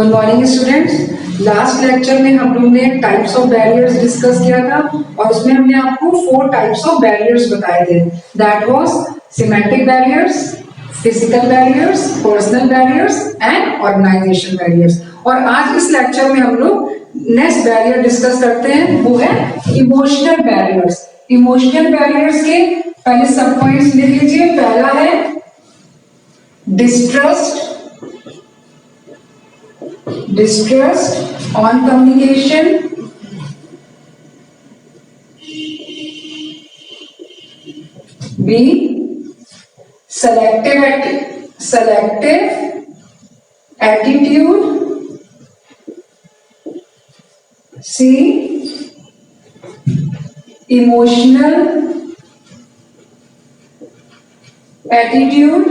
Good morning students. Last lecture में हम लोग ने टाइप्स ऑफ बैरियर्स डिस्कस किया था और उसमें हमने आपको 4 टाइप्स ऑफ बैरियर्स बताए थे। That was symmetric barriers, physical barriers, personal barriers and organization barriers. और आज इस लेक्चर में हम लोग नेक्स्ट बैरियर डिस्कस करते हैं, वो है इमोशनल बैरियर्स। इमोशनल बैरियर्स के पहले सब पॉइंट्स लिख लीजिए। पहला है distrust on communication, B selective attitude, C emotional attitude,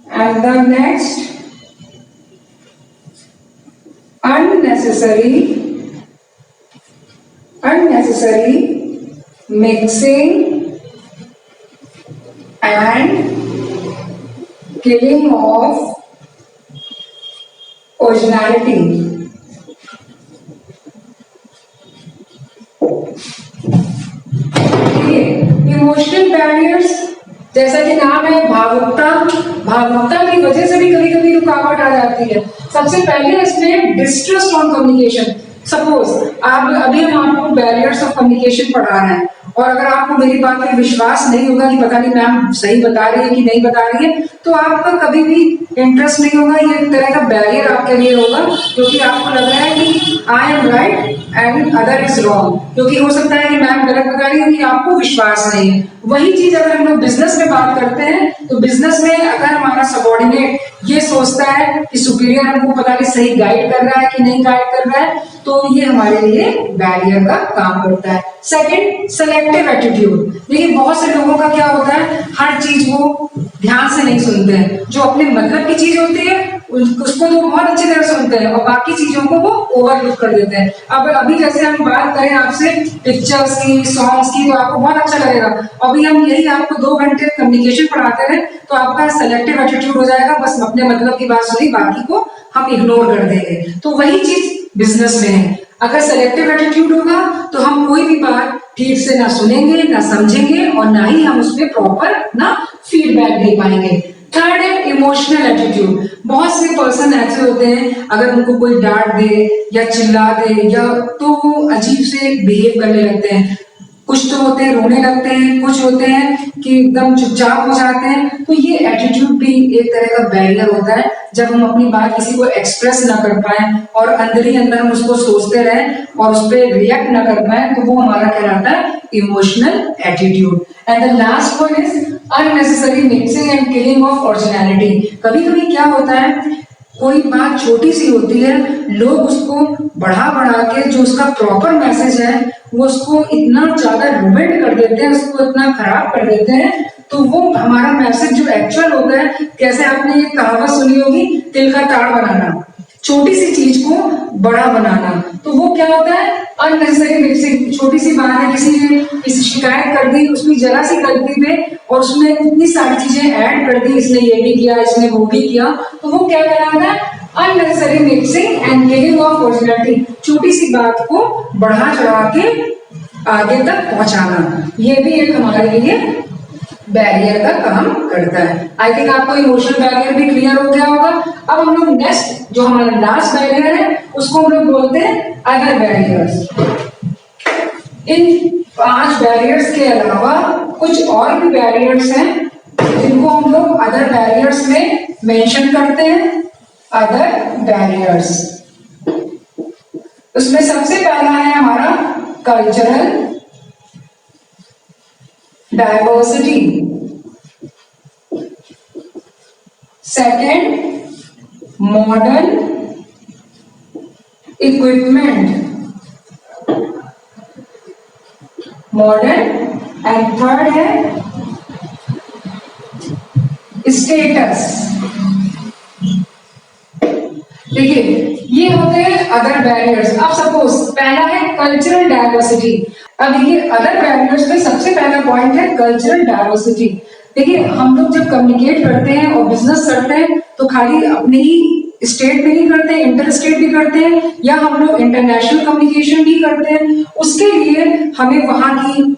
and the next unnecessary mixing and killing of originality। Emotional barriers जैसा कि नाम है, भावुकता की वजह से भी कभी कभी रुकावट आ जाती है। सबसे पहले इसमें डिस्ट्रस्ट ऑन कम्युनिकेशन। सपोज अभी हम आपको बैरियर्स ऑफ कम्युनिकेशन पढ़ा रहे हैं और अगर आपको मेरी बात पे विश्वास नहीं होगा कि पता नहीं मैम सही बता रही है कि नहीं बता रही है, तो आपका कभी भी इंटरेस्ट नहीं होगा। ये एक तरह का बैरियर आपके लिए होगा, क्योंकि आपको लग रहा है कि I am right and other is wrong, क्योंकि हो सकता है कि मैम गलत बता रही है, कि आपको विश्वास नहीं है। वही चीज अगर हम लोग बिजनेस में बात करते हैं, तो बिजनेस में अगर हमारा सबॉर्डिनेट ये सोचता है कि सुपीरियर हमको पता नहीं सही गाइड कर रहा है कि नहीं गाइड कर रहा है, तो ये हमारे लिए बैरियर का काम करता है। Second, selective attitude. देखिए बहुत से लोगों का क्या होता है, हर चीज वो ध्यान से नहीं सुनते हैं। जो अपने मतलब की चीज होती है उसको तो बहुत अच्छी तरह सुनते हैं और बाकी चीजों को वो ओवरलुक कर देते हैं। अब अभी जैसे हम बात करें आपसे पिक्चर्स की, सॉन्ग्स की, तो आपको बहुत अच्छा लगेगा। अभी हम यही आपको 2 घंटे कम्युनिकेशन पढ़ाते रहे तो आपका सेलेक्टिव एटीट्यूड हो जाएगा, बस अपने मतलब की बात सुनी, बाकी को हम इग्नोर कर देंगे। तो वही चीज बिजनेस में है। अगर सेलेक्टिव एटीट्यूड होगा तो हम कोई भी बात ठीक से ना सुनेंगे, ना समझेंगे और ना ही हम उसमें प्रॉपर ना फीडबैक दे पाएंगे। थर्ड है इमोशनल एटीट्यूड। बहुत से पर्सन ऐसे होते हैं, अगर उनको कोई डांट दे या चिल्ला दे या तो वो अजीब से बिहेव करने लगते हैं। कुछ तो होते हैं रोने लगते हैं, कुछ होते हैं कि एकदम चुपचाप हो जाते हैं। तो ये एटीट्यूड भी एक तरह का बैरियर होता है। जब हम अपनी बात किसी को एक्सप्रेस ना कर पाए और अंदर ही अंदर हम उसको सोचते रहें और उस पर रिएक्ट ना कर पाए, तो वो हमारा कहलाता है emotional attitude. And the last one is unnecessary mixing and killing of originality. कभी कभी क्या होता है, कोई बात छोटी सी होती है, लोग उसको बढ़ा के जो उसका प्रॉपर मैसेज है वो उसको इतना ज्यादा रुमेंट कर देते हैं, उसको इतना खराब कर देते हैं, तो वो हमारा मैसेज जो एक्चुअल होता है, कैसे आपने ये कहावत सुनी होगी, तिल का ताड़ बनाना, छोटी सी चीज को बड़ा बनाना। तो वो क्या होता है, अननेसेसरी मिक्सिंग। छोटी सी बात है, किसी ने किसी शिकायत कर दी, उसमें जरा सी गलती पे और उसमें इतनी सारी चीजें ऐड कर दी, इसने ये भी किया, इसने वो भी किया, तो वो क्या कहलाता है, unnecessary mixing and killing of originality. छोटी सी बात को बढ़ा चढ़ा के आगे तक पहुंचाना, ये भी एक हमारे लिए बैरियर का काम करता है। आई थिंक आपको इमोशनल बैरियर भी क्लियर हो गया होगा। अब हम लोग नेक्स्ट जो हमारा लास्ट बैरियर है उसको हम लोग बोलते हैं अदर बैरियर्स। इन 5 बैरियर्स के अलावा कुछ और भी बैरियर्स हैं जिनको हम लोग अदर बैरियर्स में मेंशन करते हैं। अदर बैरियर्स, उसमें सबसे पहला है हमारा cultural diversity. Second, modern equipment, and third है स्टेटस। देखिए ये होते हैं अदर बैरियर्स। अब सपोज पहला है कल्चरल डाइवर्सिटी। अब देखिए अदर बैरियर्स में सबसे पहला पॉइंट है कल्चरल डाइवर्सिटी। देखिए हम लोग जब कम्युनिकेट करते हैं और बिजनेस करते हैं तो खाली अपने ही स्टेट में नहीं करते, इंटर स्टेट भी करते हैं, या हम लोग इंटरनेशनल कम्युनिकेशन भी करते हैं। उसके लिए हमें वहां की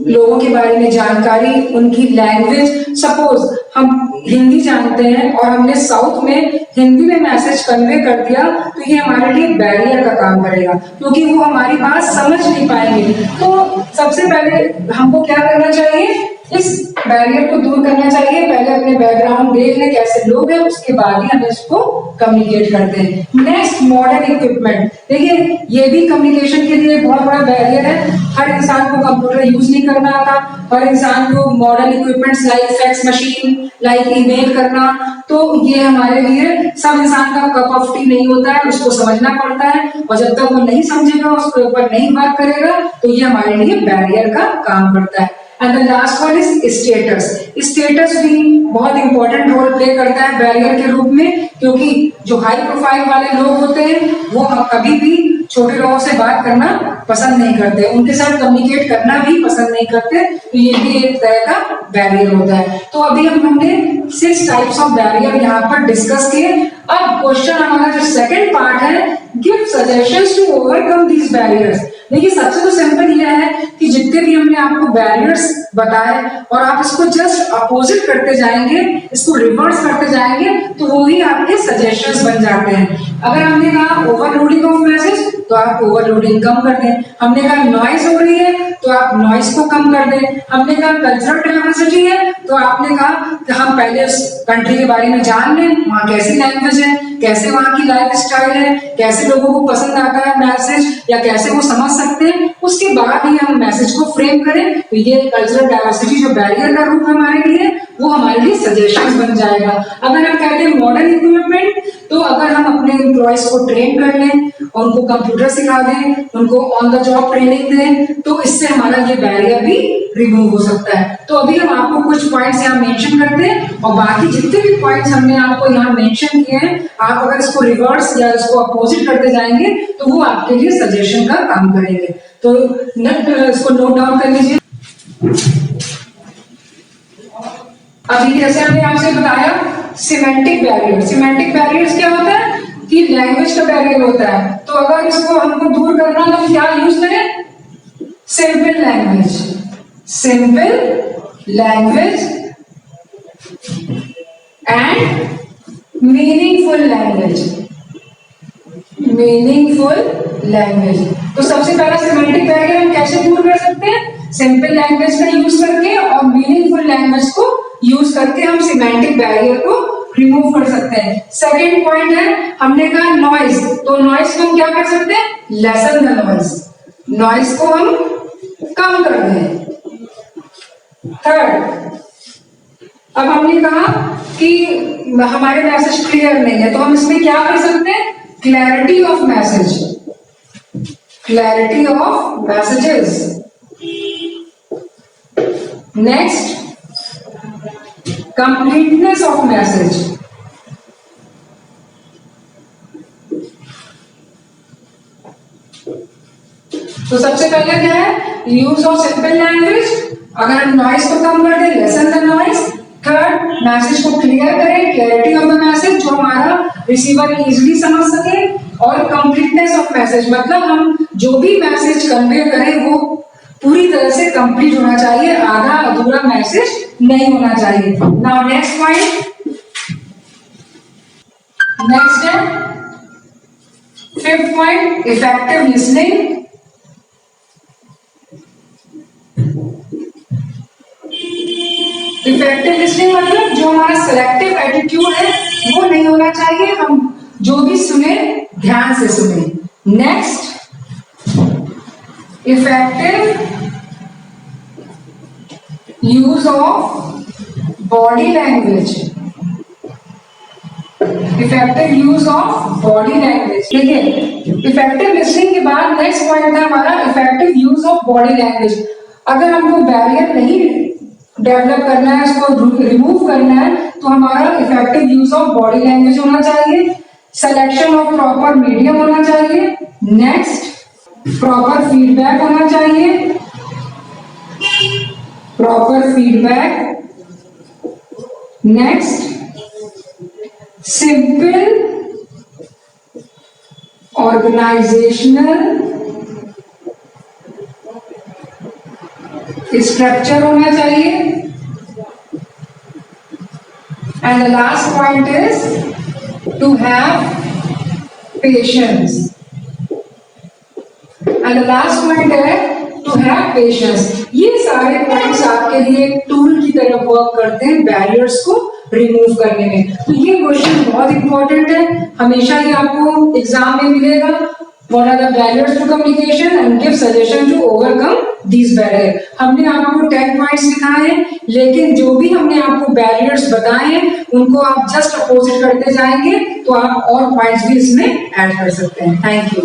लोगों के बारे में जानकारी, उनकी लैंग्वेज, सपोज हम हिंदी जानते हैं और हमने साउथ में हिंदी में मैसेज कन्वे कर दिया तो ये हमारे लिए बैरियर का काम करेगा, क्योंकि वो हमारी बात समझ नहीं पाएंगे। तो सबसे पहले हमको क्या करना चाहिए, इस बैरियर को दूर करना चाहिए। पहले अपने बैकग्राउंड देख ले कैसे लोग हैं, उसके बाद ही हम इसको कम्युनिकेट करते हैं। Next, modern equipment. देखिए ये भी कम्युनिकेशन के लिए बहुत बड़ा बैरियर है। हर इंसान को कंप्यूटर यूज नहीं करना आता, हर इंसान को modern equipments like fax machine, like email करना, तो ये हमारे लिए सब इंसान का कप ऑफ टी नहीं होता है, उसको समझना पड़ता है। और जब तक वो नहीं समझेगा, उसके ऊपर नहीं वर्क करेगा, तो ये हमारे लिए बैरियर का काम करता है। And the last one is status. Status भी बहुत इंपॉर्टेंट रोल प्ले करता है बैरियर के रूप में, क्योंकि जो हाई प्रोफाइल वाले लोग होते हैं वो कभी भी छोटे लोगों से बात करना पसंद नहीं करते, उनके साथ कम्युनिकेट करना भी पसंद नहीं करते, तो ये भी एक तरह का बैरियर होता है। तो अभी हमने 6 टाइप्स ऑफ बैरियर यहाँ पर डिस्कस किए। अब क्वेश्चन हमारा जो सेकंड पार्ट है, give suggestions to overcome these barriers. देखिए सबसे तो सिंपल ये है कि जितने भी हमने आपको बैरियर्स बताए और आप इसको जस्ट अपोजिट करते जाएंगे, इसको रिवर्स करते जाएंगे, तो वो ही आपके सजेशंस बन जाते हैं। अगर हमने कहा ओवरलोडिंग ऑफ मैसेज, तो आप ओवरलोडिंग कम कर दें। हमने कहा नॉइज हो रही है, तो आप नॉइज को कम कर दें। हमने कहा कल्चरल डाइवर्सिटी है, तो आपने कहा कि हम पहले उस कंट्री के बारे में जान लें, वहाँ कैसी लैंग्वेज है, कैसे वहाँ की लाइफ स्टाइल है, कैसे लोगों को पसंद आता है मैसेज, या कैसे वो समझ सकते हैं, उसके बाद ही हम मैसेज को फ्रेम करें। तो ये कल्चरल डाइवर्सिटी जो बैरियर का रूप हमारे लिए, वो हमारे लिए सजेशंस बन जाएगा। अगर हम कहते हैं मॉडर्न इक्विपमेंट, तो अगर हम अपने एम्प्लॉयज को ट्रेन कर लें, उनको कंप्यूटर सिखा दें, उनको ऑन द जॉब ट्रेनिंग दें, तो इससे हमारा ये बैरियर भी रिमूव हो सकता है। तो अभी हम आपको कुछ पॉइंट्स यहाँ मेंशन करते हैं, और बाकी जितने भी पॉइंट्स हमने आपको यहाँ मेंशन किए हैं, आप अगर इसको रिवर्स या इसको अपोजिट करते जाएंगे, तो वो आपके लिए सजेशन का काम करेंगे। तो इसको नोट डाउन कर लीजिए। अभी जैसे हमने आपसे बताया सिमेंटिक बैरियर। सिमेंटिक बैरियर्स क्या होता है कि लैंग्वेज का बैरियर होता है, तो अगर इसको हमको दूर करना तो क्या यूज करें, simple language. Simple language and meaningful language. Meaningful language. तो सबसे पहला सिमेंटिक बैरियर हम कैसे दूर कर सकते हैं, सिंपल लैंग्वेज का यूज करके और मीनिंगफुल लैंग्वेज को यूज करके हम सिमेंटिक बैरियर को रिमूव कर सकते हैं। सेकेंड पॉइंट है, हमने कहा नॉइज, तो नॉइज को हम क्या कर सकते हैं, लेसन द नॉइज। नॉइज को हम कम कर दें। थर्ड, अब हमने कहा कि हमारे मैसेज क्लियर नहीं है, तो हम इसमें क्या कर सकते हैं, clarity of message. Clarity of messages. Next, completeness of message। तो सबसे पहले क्या है, यूज ऑफ सिंपल लैंग्वेज। अगर हम नॉइज को कम कर दें, lesson the noise. Third, message को क्लियर करें, क्लैरिटी ऑफ द मैसेज, जो हमारा रिसीवर इजीली समझ सके। और कंप्लीटनेस ऑफ मैसेज, मतलब हम जो भी मैसेज कन्वे करें वो पूरी तरह से कंप्लीट होना चाहिए, आधा अधूरा मैसेज नहीं होना चाहिए। नाउ नेक्स्ट पॉइंट, नेक्स्ट है fifth point, effective listening. Effective listening मतलब जो हमारा सिलेक्टिव एटीट्यूड है वो नहीं होना चाहिए, हम जो भी सुने ध्यान से सुने। Next, effective use of body language. Effective use of body language. ठीक है, इफेक्टिव लिसनिंग के बाद नेक्स्ट पॉइंट है हमारा effective use of body language. अगर हमको बैरियर नहीं डेवलप करना है, इसको रिमूव करना है, तो हमारा effective use of body language होना चाहिए। सिलेक्शन ऑफ प्रॉपर मीडियम होना चाहिए। नेक्स्ट, प्रॉपर फीडबैक होना चाहिए। Proper feedback next, simple organizational structure होना चाहिए। And the last point is to have patience. And the last point है टू हैव पेशेंस। ये सारे पॉइंट्स आपके लिए एक टूल की तरह वर्क करते हैं बैरियर्स को रिमूव करने में। तो ये क्वेश्चन बहुत इंपॉर्टेंट है, हमेशा ही आपको एग्जाम में मिलेगा। What are the barriers to communication and give suggestion to overcome these barriers। हमने आपको 10 पॉइंट्स दिखाए हैं, लेकिन जो भी हमने आपको बैरियर्स बताए हैं उनको आप जस्ट अपोजिट करते जाएंगे तो आप और पॉइंट्स भी इसमें ऐड कर सकते हैं। Thank you.